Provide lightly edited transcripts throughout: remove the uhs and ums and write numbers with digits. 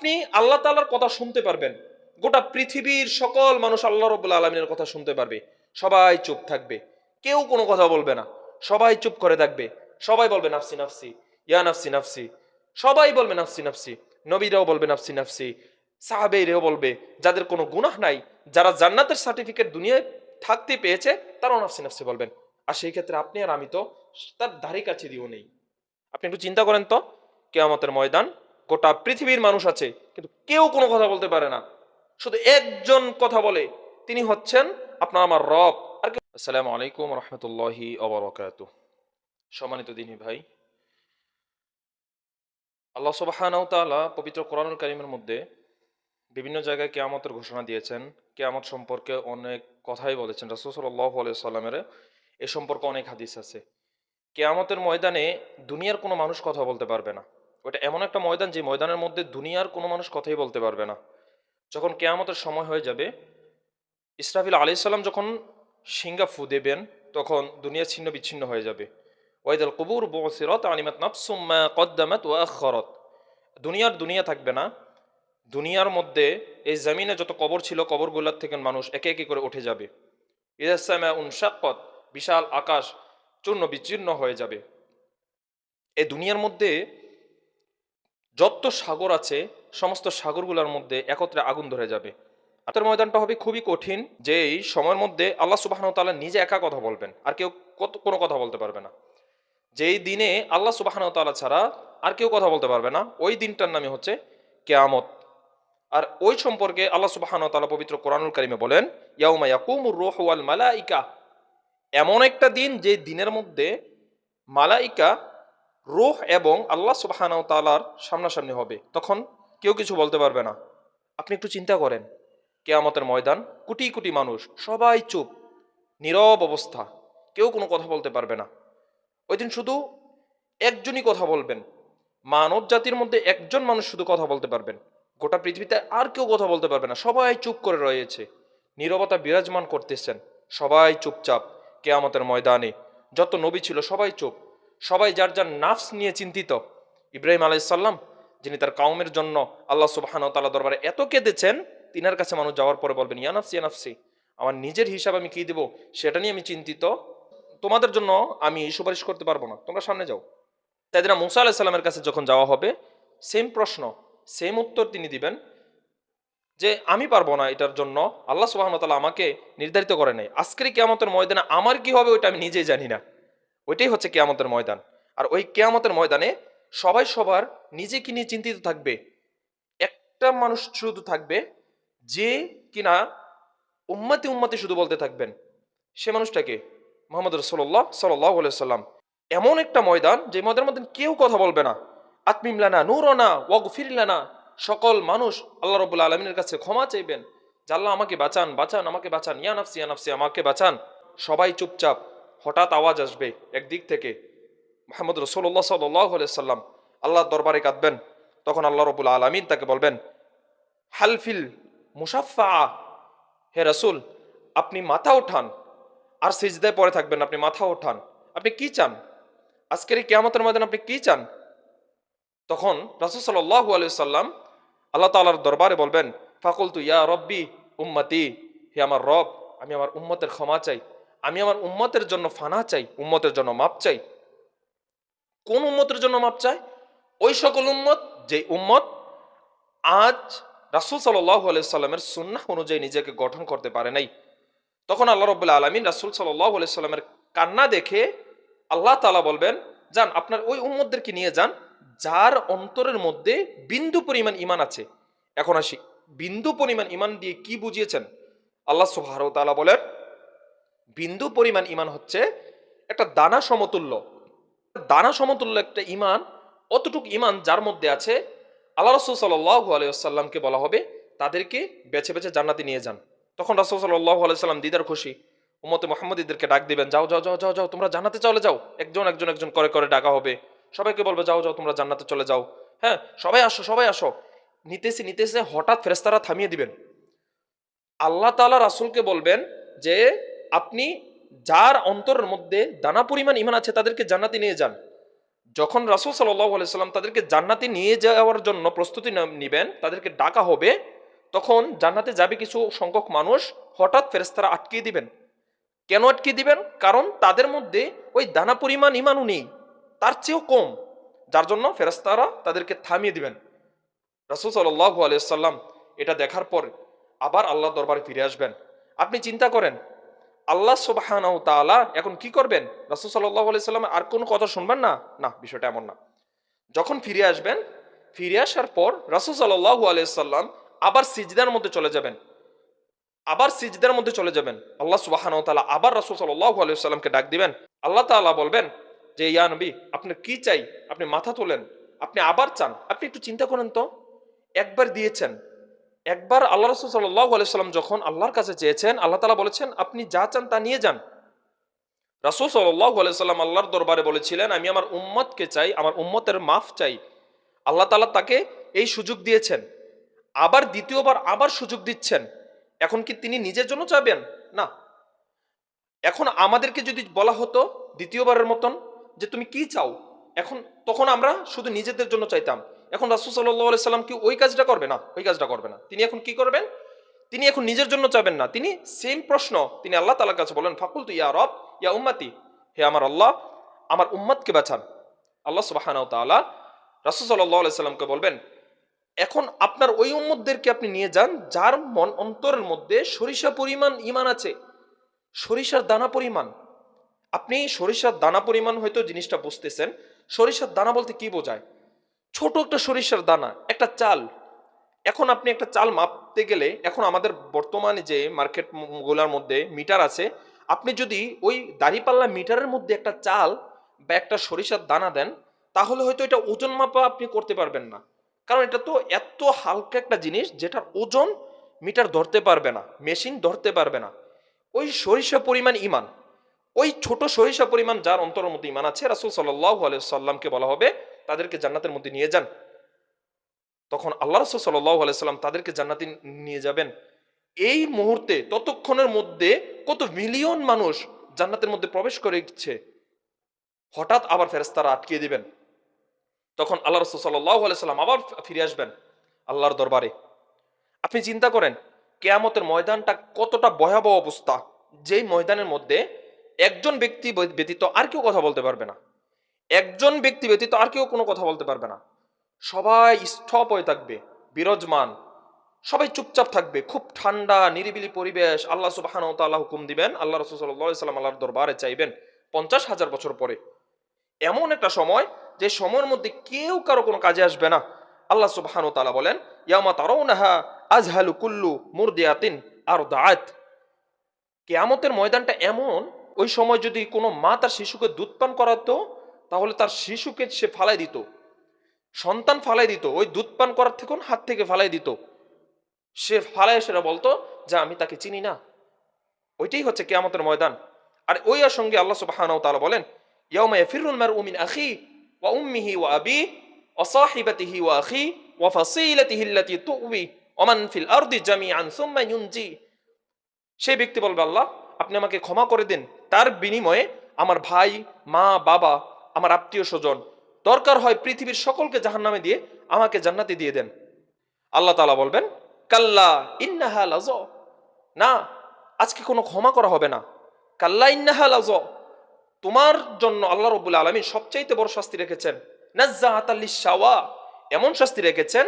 আপনি আল্লাহ তাআলার কথা শুনতে পারবেন। গোটা পৃথিবীর সকল মানুষ আল্লাহ রাব্বুল আলামিনের কথা শুনতে পারবে। সবাই চুপ থাকবে, কেউ কোনো কথা বলবে না, সবাই চুপ করে থাকবে। সবাই বলবে নাফসি নাফসি, ইয়া নাফসি নাফসি, সবাই বলবে নাফসি নাফসি। নবীরাও বলবে নাফসি নাফসি, সাহাবেরাও বলবে, যাদের কোনো গুনাহ নাই, যারা জান্নাতের সার্টিফিকেট দুনিয়ায় থাকতে পেয়েছে, তারাও নাফসি নাফসি বলবেন। আর সেই ক্ষেত্রে আপনি আর আমি তো তার ধারে কাছে দিও নেই। আপনি একটু চিন্তা করেন তো, কিয়ামতের ময়দান, গোটা পৃথিবীর মানুষ আছে কিন্তু কেউ কোনো কথা বলতে পারে না, শুধু একজন কথা বলে, তিনি হচ্ছেন আপনার আমার রব। আর আসসালামু আলাইকুম রহমতুল্লাহি ওয়া বারাকাতুহু। সম্মানিত দিনী ভাই, আল্লাহ সুবহানাহু ওয়া তাআলা পবিত্র কোরআনুল কারীমের মধ্যে বিভিন্ন জায়গায় কিয়ামতের ঘোষণা দিয়েছেন। কিয়ামত সম্পর্কে অনেক কথাই বলেছেন। রাসূল সাল্লাল্লাহু আলাইহি সাল্লামের এ সম্পর্কে অনেক হাদিস আছে। কিয়ামতের ময়দানে দুনিয়ার কোনো মানুষ কথা বলতে পারবে না। ওটা এমন একটা ময়দান, যে ময়দানের মধ্যে দুনিয়ার কোনো মানুষ কথাই বলতে পারবে না। যখন কিয়ামতের সময় হয়ে যাবে, ইসরাফিল আলাইহিস সালাম যখন সিংহা ফু দেবেন, তখন দুনিয়া ছিন্ন বিচ্ছিন্ন হয়ে যাবে। ওয়াইদাল কুবুর বুসিরাত আলিমাত নাফসুম মা কদ্দামাত ওয়া আখখারাত। দুনিয়া থাকবে না। দুনিয়ার মধ্যে এই জমিনে যত কবর ছিল, কবরগুলোর থেকে মানুষ একে একে করে উঠে যাবে। ইযাস সামা উনশাক্কাত, বিশাল আকাশ চূর্ণ বিচ্ছিন্ন হয়ে যাবে। এই দুনিয়ার মধ্যে যত সাগর আছে, সমস্ত সাগরগুলোর মধ্যে একত্রে আগুন ধরে যাবে। আতের ময়দানটা হবে খুবই কঠিন, যে এই সময়ের মধ্যে আল্লাহ সুবহানাহু ওয়া তাআলা নিজে একা কথা বলবেন, আর কেউ কোনো কথা বলতে পারবে না। যেই দিনে আল্লাহ সুবহানাহু ওয়া তাআলা ছাড়া আর কেউ কথা বলতে পারবে না, ওই দিনটার নামই হচ্ছে কিয়ামত। আর ওই সম্পর্কে আল্লাহ সুবহানাহু ওয়া তাআলা পবিত্র কোরআনুল কারীমে বলেন, ইয়াউমা ইয়াকুমুর রূহু ওয়াল মালাইকা। এমন একটা দিন, যে দিনের মধ্যে মালাইকা, রূহ এবং আল্লাহ সুবহানাহু ওয়া তাআলার সামনাসামনি হবে, তখন কেউ কিছু বলতে পারবে না। আপনি একটু চিন্তা করেন, কিয়ামতের ময়দান, কোটি কোটি মানুষ, সবাই চুপ, নীরব অবস্থা, কেউ কোনো কথা বলতে পারবে না। ওই দিন শুধু একজনই কথা বলবেন, মানব জাতির মধ্যে একজন মানুষ শুধু কথা বলতে পারবেন। গোটা পৃথিবীতে আর কেউ কথা বলতে পারবে না, সবাই চুপ করে রয়েছে, নীরবতা বিরাজমান করতেছেন, সবাই চুপচাপ। কিয়ামতের ময়দানে যত নবী ছিল সবাই চুপ, সবাই যার যার নাফস নিয়ে চিন্তিত। ইব্রাহিম আলাইহিস সালাম, যিনি তার কওমের জন্য আল্লাহ সুবহানাহু ওয়া তাআলা দরবারে এত কেঁদেছেন, তিনার কাছে মানুষ যাওয়ার পরে বলবেন, ইয়া নাফসি ইয়া নাফসি, আমার নিজের হিসাব আমি কি দেব সেটা নিয়ে আমি চিন্তিত, তোমাদের জন্য আমি সুপারিশ করতে পারবো না, তোমরা সামনে যাও। সাইয়েদনা মুসা আলাইহিস সালামের কাছে যখন যাওয়া হবে, সেম প্রশ্ন, সেম উত্তর তিনি দিবেন, যে আমি পারবো না এটার জন্য, আল্লাহ সুবহানাহু ওয়া তাআলা আমাকে নির্ধারিত করে নাই। আজকের কিয়ামতের ময়দানে আমার কি হবে ওইটা আমি নিজেই জানি না। ওইটাই হচ্ছে কিয়ামতের ময়দান। আর ওই কিয়ামতের ময়দানে সবাই সবার নিজেকে নিয়ে চিন্তিত থাকবে। একটা মানুষ শুধু থাকবে, যে কিনা উম্মতি উম্মতি শুধু বলতে থাকবেন। সে মানুষটাকে মুহাম্মদ রাসূলুল্লাহ সাল্লাল্লাহু আলাইহি সাল্লাম। এমন একটা ময়দান, যে ময়দানের মধ্যে কেউ কথা বলবে না। আতমিম লানা নূরানা ওয়াগফির লানা, সকল মানুষ আল্লাহ রাব্বুল আলামিনের কাছে ক্ষমা চাইবেন, যে আল্লাহ আমাকে বাঁচান, বাঁচান, আমাকে বাঁচান, ইয়া নাফসি ইয়া নাফসি, আমাকে বাঁচান। সবাই চুপচাপ। হঠাৎ আওয়াজ আসবে একদিক থেকে, মুহাম্মদ রাসূলুল্লাহ সাল্লাল্লাহু আলাইহি সাল্লাম আল্লাহর দরবারে কাঁদবেন। তখন আল্লাহ রাব্বুল আলামিন তাকে বলবেন, হালফিল মুশাফফা, হে রাসূল, আপনি মাথা ওঠান, আর সিজদায় পড়ে থাকবেন, আপনি মাথা ওঠান, আপনি কি চান, আজকের এই কিয়ামতের ময়দানে আপনি কি চান? তখন রাসূল সাল্লাল্লাহু আলাইহি সাল্লাম আল্লাহ তাআলার দরবারে বলবেন, ফাকুলতু ইয়া রব্বি উম্মতি, হে আমার রব, আমি আমার উম্মতের ক্ষমা চাই, আমি আমার উম্মতের জন্য ফানা চাই, উম্মতের জন্য মাপ চাই। কোন উম্মতের জন্য মাপ চাই? ওই সকল উম্মত, যে উম্মত আজ রাসূল সাল্লাল্লাহু আলাইহি সাল্লামের সুন্নাহ অনুযায়ী নিজেকে গঠন করতে পারে নাই। তখন আল্লাহ রাব্বুল আলামিন রাসূল সাল্লাল্লাহু আলাইহি সাল্লামের কান্না দেখে আল্লাহ তাআলা বলবেন, যান আপনার ওই উম্মতদেরকে নিয়ে যান, যার অন্তরের মধ্যে বিন্দু পরিমাণ ঈমান আছে। এখন আসি, বিন্দু পরিমাণ ঈমান দিয়ে কি বুঝিয়েছেন? আল্লাহ সুবহানাহু ওয়া তাআলা বলেন, বিন্দু পরিমাণ ঈমান হচ্ছে একটা দানা সমতুল্য। দানা সমতুল্য একটা ঈমান, অতটুকু ঈমান যার মধ্যে আছে, আল্লাহ রাসূল সাল্লাল্লাহু আলাইহি ওয়াসাল্লামকে বলা হবে তাদেরকে বেছে বেছে জান্নাতে নিয়ে যান। তখন রাসূল সাল্লাল্লাহু আলাইহি সাল্লাম দিদার খুশি উম্মতে মুহাম্মদীদেরকে ডাক দিবেন, যাও যাও যাও যাও যাও, তোমরা জান্নাতে চলে যাও। একজন একজন একজন করে করে ডাকা হবে, সবাইকে বলবে, যাও যাও তোমরা জান্নাতে চলে যাও। হ্যাঁ, সবাই আসো সবাই আসো। নিতেছে নিতেছে হঠাৎ ফেরেশতারা থামিয়ে দিবেন। আল্লাহ তাআলা রাসূলকে বলবেন যে, আপনি যার অন্তরের মধ্যে দানা পরিমাণ ঈমান আছে তাদেরকে জান্নাতে নিয়ে যান। যখন রাসূল সাল্লাল্লাহু আলাইহি সাল্লাম তাদেরকে জান্নাতে নিয়ে যাওয়ার জন্য প্রস্তুতি নিবেন, তাদেরকে ডাকা হবে, তখন জান্নাতে যাবে কিছু সংখ্যক মানুষ, হঠাৎ ফেরেশতারা আটকিয়ে দিবেন। কেন আটকিয়ে দিবেন? কারণ তাদের মধ্যে ওই দানা পরিমাণ ঈমানও নেই, তার চেয়েও কম, যার জন্য ফেরেশতারা তাদেরকে থামিয়ে দিবেন। রাসূল সাল্লাল্লাহু আলাইহি সাল্লাম এটা দেখার পর আবার আল্লাহর দরবারে ফিরে আসবেন। আপনি চিন্তা করেন, আল্লাহ সুবহানাহু ওয়া তাআলা এখন কি করবেন? রাসূল সাল্লাল্লাহু আলাইহি সাল্লাম আর কোনো কথা শুনবেন না? না, বিষয়টা এমন না। যখন ফিরে আসবেন, ফিরে আসার পর রাসূল সাল্লাল্লাহু আলাইহি সাল্লাম আবার সিজদার মধ্যে চলে যাবেন। আবার সিজদার মধ্যে চলে যাবেন। আল্লাহ সুবহানাহু ওয়া তাআলা আবার রাসূল সাল্লাল্লাহু আলাইহি সাল্লামকে ডাক দিবেন। আল্লাহ তাআলা বলবেন যে, ইয়া নবী, আপনার কি চাই? আপনি মাথা তোলেন। আপনি আবার চান। আপনি একটু চিন্তা করেন তো। একবার দিয়েছেন। একবার আল্লাহ রাসূল সাল্লাল্লাহু আলাইহি সাল্লাম যখন আল্লাহর কাছে চেয়েছেন, আল্লাহ তাআলা বলেছেন, আপনি যা চান তা নিয়ে যান। রাসূল সাল্লাল্লাহু আলাইহি সাল্লাম আল্লাহর দরবারে বলেছিলেন, আমি আমার উম্মতকে চাই, আমার উম্মতের মাফ চাই। আল্লাহ তাআলা তাকে এই সুযোগ দিয়েছেন। আবার দ্বিতীয়বার আবার সুযোগ দিচ্ছেন। এখন কি তিনি নিজের জন্য চাইবেন? না। এখন আমাদেরকে যদি বলা হতো দ্বিতীয়বারের মতন যে তুমি কি চাও, এখন তখন আমরা শুধু নিজেদের জন্য চাইতাম। এখন রাসূল সাল্লাল্লাহু আলাইহি সাল্লাম কি ওই কাজটা করবে? না, ওই কাজটা করবে না। তিনি এখন কি করবেন? তিনি এখন নিজের জন্য চাবেন না, তিনি সেম প্রশ্ন তিনি আল্লাহ তাআলার কাছে বলেন, ফাকুলতু ইয়া রব ইয়া উম্মতি, হে আমার আল্লাহ, আমার উম্মতকে বাঁচান। আল্লাহ সুবহানাহু ওয়া তাআলা রাসূল সাল্লাল্লাহু আলাইহি সাল্লামকে বলবেন, এখন আপনার ওই উম্মতদেরকে আপনি নিয়ে যান যার মন অন্তরের মধ্যে সরিষা পরিমাণ ঈমান আছে, সরিষার দানা পরিমাণ। আপনি সরিষার দানা পরিমাণ হয়তো জিনিসটা বুঝতেছেন। সরিষার দানা বলতে কি বোঝায়? ছোট একটা সরিষার দানা, একটা চাল। এখন আপনি একটা চাল মাপতে গেলে, এখন আমাদের বর্তমানে যে মার্কেট গুলার মধ্যে মিটার আছে, আপনি যদি ওই দাঁড়িপাল্লা মিটারের মধ্যে একটা চাল বা একটা সরিষার দানা দেন, তাহলে হয়তো এটা ওজন মাপা আপনি করতে পারবেন না। কারণ এটা তো এত হালকা একটা জিনিস যেটার ওজন মিটার ধরতে পারবে না, মেশিন ধরতে পারবে না। ওই সরিষা পরিমাণ ঈমান, ওই ছোট সরিষা পরিমাণ যার অন্তরের মধ্যে ঈমান আছে, রাসূল সাল্লাল্লাহু আলাইহি সাল্লামকে বলা হবে তাদেরকে জান্নাতের মধ্যে নিয়ে যান। তখন আল্লাহ রাসূল সাল্লাল্লাহু আলাইহি সাল্লাম তাদেরকে জান্নাতে নিয়ে যাবেন। এই মুহূর্তে ততক্ষণের মধ্যে কত মিলিয়ন মানুষ জান্নাতের মধ্যে প্রবেশ করে গেছে। হঠাৎ আবার ফেরেশতারা আটকিয়ে দিবেন। তখন আল্লাহ রাসূল সাল্লাল্লাহু আলাইহি সাল্লাম আবার ফিরে আসবেন আল্লাহর দরবারে। আপনি চিন্তা করেন কিয়ামতের ময়দানটা কতটা ভয়াবহ অবস্থা, যেই ময়দানের মধ্যে একজন ব্যক্তি ব্যতীত আর কেউ কথা বলতে পারবে না। একজন ব্যক্তি ব্যতীত আর কেউ কোনো কথা বলতে পারবে না। সবাই স্তব হয়ে থাকবে, বিরাজমান। সবাই চুপচাপ থাকবে, খুব ঠান্ডা নিরিবিলি পরিবেশ। আল্লাহ সুবহানাহু ওয়া তাআলা হুকুম দিবেন, আল্লাহ রাসূল সাল্লাল্লাহু আলাইহি সাল্লাম আল্লাহর দরবারে চাইবেন ৫০,০০০ বছর পরে। এমন একটা সময় যে সময়ের মধ্যে কেউ কারো কোনো কাজে আসবে না। আল্লাহ সুবহানাহু ওয়া তাআলা বলেন, ইয়াউমা তারাউনাহা আযহালু কুল্লু মুরদিয়াতিন আরদাআত। কিয়ামতের ময়দানটা এমন, ওই সময় যদি কোনো মা তার শিশুকে দুধ পান করাতো, তাহলে তার শিশুকে সে ফালাই দিত, সন্তান ফালাই দিত, ওই দুধ পান করার থেকে হাত থেকে ফালাই দিত। সে ফালায় সেটা বলতো যে আমি তাকে চিনি না। ওইটাই হচ্ছে কিয়ামতের ময়দান। আর ওই সঙ্গে আল্লাহ সুবহানাহু ওয়া তাআলা বলেন, ইয়াউমা ইয়াফিরুল মারউ মিন আখি ওয়া উম্মিহি ওয়া আবি ওয়া সাহিবাতিহি ওয়া আখি ওয়া ফাসিলাতিহি আল্লাতী তুওয়ি ওয়া মান ফিল আরদি জামিআন সুম্মা ইউনজি। সেই ব্যক্তি বলবে, আল্লাহ আপনি আমাকে ক্ষমা করে দিন, তার বিনিময়ে আমার ভাই, মা, বাবা, আমার আত্মীয় স্বজন, দরকার হয় পৃথিবীর সকলকে জাহান্নামে দিয়ে আমাকে জান্নাতে দিয়ে দেন। আল্লাহ তাআলা বলবেন, কাল্লা ইন্নাহা লায, না, আজকে কোনো ক্ষমা করা হবে না। কাল্লা ইন্নাহা লায, তোমার জন্য আল্লাহ রাব্বুল আলামিন সবচাইতে বড় শাস্তি রেখেছেন। নাজ্জাআতাল লিশ-শাওয়া, এমন শাস্তি রেখেছেন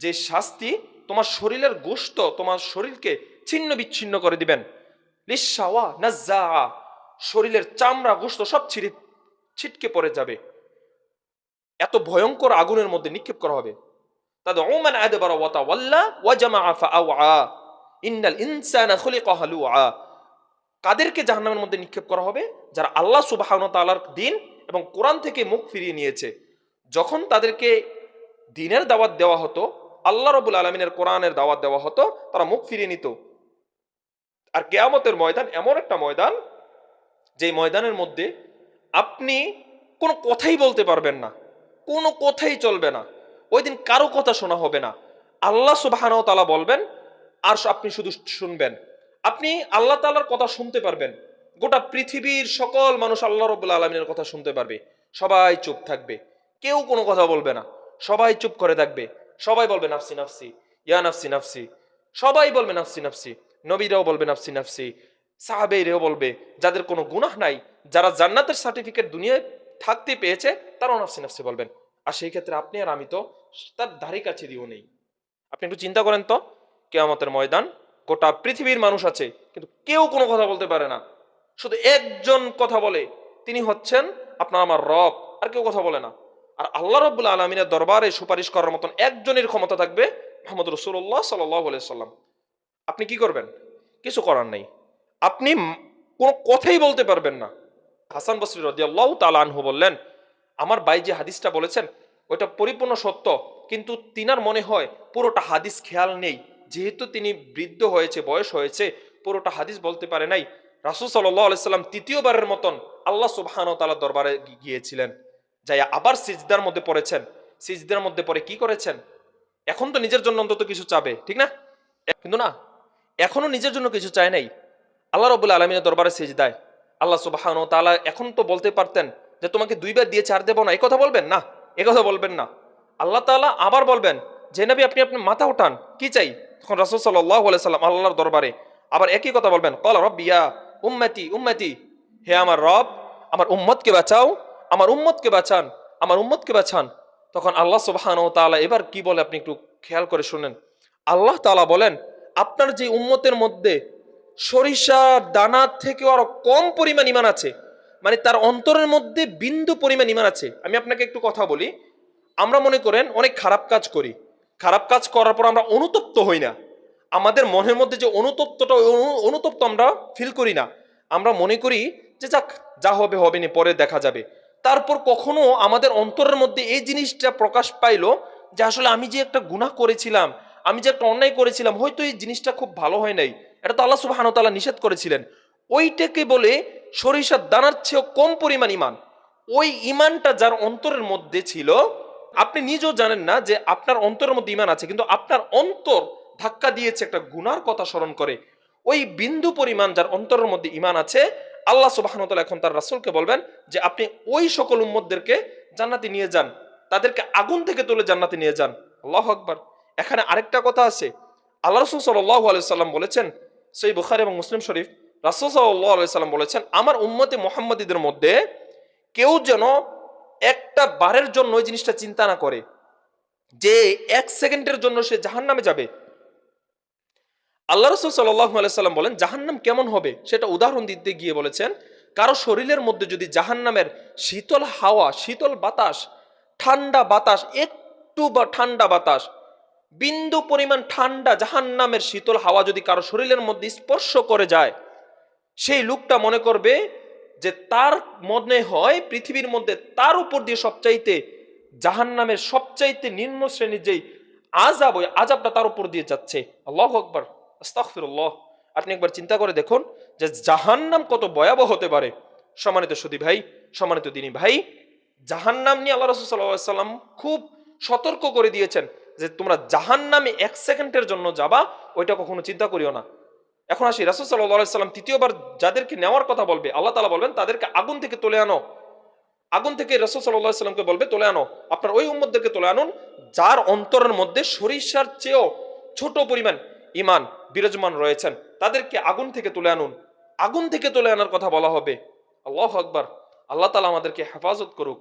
যে শাস্তি তোমার শরীরের গোশত, তোমার শরীরকে ছিন্ন বিচ্ছিন্ন করে দিবেন। লিশ-শাওয়া নাজ্জাআ, শরীরের চামড়া গোশত সব ছিটকে পড়ে যাবে। এত ভয়ঙ্কর আগুনের মধ্যে নিক্ষেপ করা হবে। তাদউ মান আদবারা ওয়া তাওয়াল্লা ওয়া জামাআ ফাআওয়া ইন্নাল ইনসানা খুলিকা হালুআ। কাদেরকে জাহান্নামের মধ্যে নিক্ষেপ করা হবে? যারা আল্লাহ সুবহানাহু ওয়া তাআলার দ্বীন এবং কোরআন থেকে মুখ ফিরিয়ে নিয়েছে। যখন তাদেরকে দ্বীনের দাওয়াত দেওয়া হতো, আল্লাহ রাব্বুল আলামিনের কোরআনের দাওয়াত দেওয়া হতো, তারা মুখ ফিরিয়ে নিত। আর কিয়ামতের ময়দান এমন একটা ময়দান, যেই ময়দানের মধ্যে আপনি কোনো কথাই বলতে পারবেন না, কোনো কথাই চলবে না। ওই দিন কারো কথা শোনা হবে না। আল্লাহ সুবহানাহু ওয়া তাআলা বলবেন আর আপনি শুধু শুনবেন। আপনি আল্লাহ তাআলার কথা শুনতে পারবেন। গোটা পৃথিবীর সকল মানুষ আল্লাহ রাব্বুল আলামিনের কথা শুনতে পারবে। সবাই চুপ থাকবে, কেউ কোনো কথা বলবে না, সবাই চুপ করে থাকবে, সবাই বলবে নাফসি নাফসি, ইয়া নাফসি নাফসি, সবাই বলবে নাফসি নাফসি, নবীরাও বলবে নাফসি নাফসি, সাহাবেরাও বলবে, যাদের কোনো গুনাহ নাই, যারা জান্নাতের সার্টিফিকেট দুনিয়ায় থাকতে পেয়েছে, তারাও নাফসি নাফসি বলবেন। আর সেই ক্ষেত্রে আপনি আর আমি তো তার ধারে কাছে দিও নেই। আপনি একটু চিন্তা করেন তো, কিয়ামতের ময়দান, গোটা পৃথিবীর মানুষ আছে কিন্তু কেউ কোনো কথা বলতে পারে না, শুধু একজন কথা বলে, তিনি হচ্ছেন আপনার আমার রব, আর কেউ কথা বলে না। আর আল্লাহ রাব্বুল আলামিনের দরবারে সুপারিশ করার মতন একজনের ক্ষমতা থাকবে, মুহাম্মদ রাসূলুল্লাহ সাল্লাল্লাহু আলাইহি সাল্লাম। আপনি কি করবেন? কিছু করার নাই, আপনি কোনো কথাই বলতে পারবেন না। হাসান বসরি রাদিয়াল্লাহু তাআলা আনহু বললেন, আমার ভাই যে হাদিসটা বলেছেন ওইটা পরিপূর্ণ সত্য, কিন্তু তিনার মনে হয় পুরোটা হাদিস খেয়াল নেই, যেহেতু তিনি বৃদ্ধ হয়েছে, বয়স হয়েছে, পুরোটা হাদিস বলতে পারে নাই। রাসূল সাল্লাল্লাহু আলাইহি সাল্লাম তৃতীয়বারের মতন আল্লাহ সুবহানাহু ওয়া তাআলার দরবারে গিয়েছিলেন, যাই আবার সিজদার মধ্যে পড়েছেন। সিজদার মধ্যে পড়ে কি করেছেন? এখন তো নিজের জন্য অন্তত কিছু চাবে, ঠিক না? কিন্তু না, এখনো নিজের জন্য কিছু চায় নাই, আল্লাহ রাব্বুল আলামিনের দরবারে সিজদায়। আল্লাহ সুবহানাহু ওয়া তাআলা এখন তো বলতে পারতেন যে তোমাকে দুইবার দিয়ে চার দেব না, এই কথা বলবেন না, এই কথা বলবেন না। আল্লাহ তাআলা আবার বলবেন যে নবী আপনি আপনি মাথা উঠান, কি চাই? তখন রাসূল সাল্লাল্লাহু আলাইহি সাল্লাম আল্লাহর দরবারে আবার একই কথা বলবেন, ক্বালা রাব্বি ইয়া উম্মতি উম্মতি, হে আমার রব, আমার উম্মতকে বাঁচাও, আমার উম্মতকে বাঁচান, আমার উম্মতকে বাঁচান। তখন আল্লাহ সুবহানাহু ওয়া তাআলা এবার কি বলে আপনি একটু খেয়াল করে শুনেন। আল্লাহ তাআলা বলেন, আপনার যে উম্মতের মধ্যে সরিষার দানার থেকে আরো কম পরিমাণ ইমান আছে, মানে তার অন্তরের মধ্যে বিন্দু পরিমাণ ইমান আছে। আমি আপনাকে একটু কথা বলি, আমরা মনে করেন অনেক খারাপ কাজ করি, খারাপ কাজ করার পর আমরা অনুতপ্ত হই না, আমাদের মনের মধ্যে যে অনুতপ্তটা, অনুতপ্ত আমরা ফিল করি না, আমরা মনে করি যে যাক, যা হবে হবে নি, পরে দেখা যাবে। তারপর কখনো আমাদের অন্তরের মধ্যে এই জিনিসটা প্রকাশ পাইলো যে আসলে আমি যে একটা গুনাহ করেছিলাম, আমি যে একটা অন্যায় করেছিলাম, হয়তো এই জিনিসটা খুব ভালো হয় নাই, এটা তো আল্লাহ সুবহানাহু ওয়া তাআলা নিষেধ করেছিলেন, ওইটাকে বলে সরিষার দানার চেয়েও কম পরিমাণ ইমান। ওই ইমানটা যার অন্তরের মধ্যে ছিল, আপনি নিজেও জানেন না যে আপনার অন্তরের মধ্যে ইমান আছে, কিন্তু আপনার অন্তর ধাক্কা দিয়েছে একটা গুনার কথা স্মরণ করে। ওই বিন্দু পরিমাণ যার অন্তরের মধ্যে ইমান আছে, আল্লাহ সুবহানাহু ওয়া তাআলা এখন তার রাসূলকে বলবেন যে আপনি ওই সকল উম্মতদেরকে জান্নাতে নিয়ে যান, তাদেরকে আগুন থেকে তুলে জান্নাতে নিয়ে যান। আল্লাহু আকবার। এখানে আরেকটা কথা আছে, আল্লাহ রাসূল সাল্লাল্লাহু আলাইহি সাল্লাম বলেছেন, সহিহ বুখারী এবং মুসলিম শরীফ, রাসূল সাল্লাল্লাহু আলাইহি সাল্লাম বলেছেন, আমার উম্মতে মুহাম্মাদীদের মধ্যে কেউ যেন একটা বারের জন্য ওই জিনিসটা চিন্তা না করে যে এক সেকেন্ডের জন্য সে জাহান্নামে যাবে। আল্লাহ রাসূল সাল্লাল্লাহু আলাইহি সাল্লাম বলেন জাহান্নাম কেমন হবে সেটা উদাহরণ দিতে গিয়ে বলেছেন, কারো শরীরের মধ্যে যদি জাহান্নামের শীতল হাওয়া, শীতল বাতাস, ঠান্ডা বাতাস, একটু বা ঠান্ডা বাতাস, বিন্দু পরিমাণ ঠান্ডা জাহান্নামের শীতল হাওয়া যদি কারো শরীরের মধ্যে স্পর্শ করে যায়, সেই লোকটা মনে করবে যে তার মনে হয় পৃথিবীর মধ্যে তার উপর দিয়ে সবচাইতে জাহান্নামের সবচাইতে নিম্ন শ্রেণীর যেই আযাব, ওই আযাবটা তার উপর দিয়ে যাচ্ছে। আল্লাহু আকবার, আস্তাগফিরুল্লাহ। আপনি একবার চিন্তা করে দেখুন যে জাহান্নাম কত ভয়াবহ হতে পারে। সম্মানিত সুধী ভাই, সম্মানিত দিনী ভাই, জাহান্নাম নিয়ে আল্লাহ রাসূল সাল্লাল্লাহু আলাইহি ওয়াসাল্লাম খুব সতর্ক করে দিয়েছেন যে তোমরা জাহান্নামে এক সেকেন্ডের জন্য যাবা, ওইটা কখনো চিন্তা করিও না। এখন আসি, রাসূল সাল্লাল্লাহু আলাইহি ওয়াসাল্লাম তৃতীয়বার যাদেরকে নেওয়ার কথা বলবে, আল্লাহ তাআলা বলবেন তাদেরকে আগুন থেকে তুলে আনো। আগুন থেকে রাসূল সাল্লাল্লাহু আলাইহি ওয়াসাল্লামকে বলবে তুলে আনো, আপনার ওই উম্মতদেরকে তুলে আনুন যার অন্তরের মধ্যে সরিষার চেয়েও ছোট পরিমাণ ঈমান বিরাজমান রয়েছেন, তাদেরকে আগুন থেকে তুলে আনুন। আগুন থেকে তুলে আনার কথা বলা হবে। আল্লাহু আকবার। আল্লাহ তাআলা আমাদেরকে হেফাজত করুক।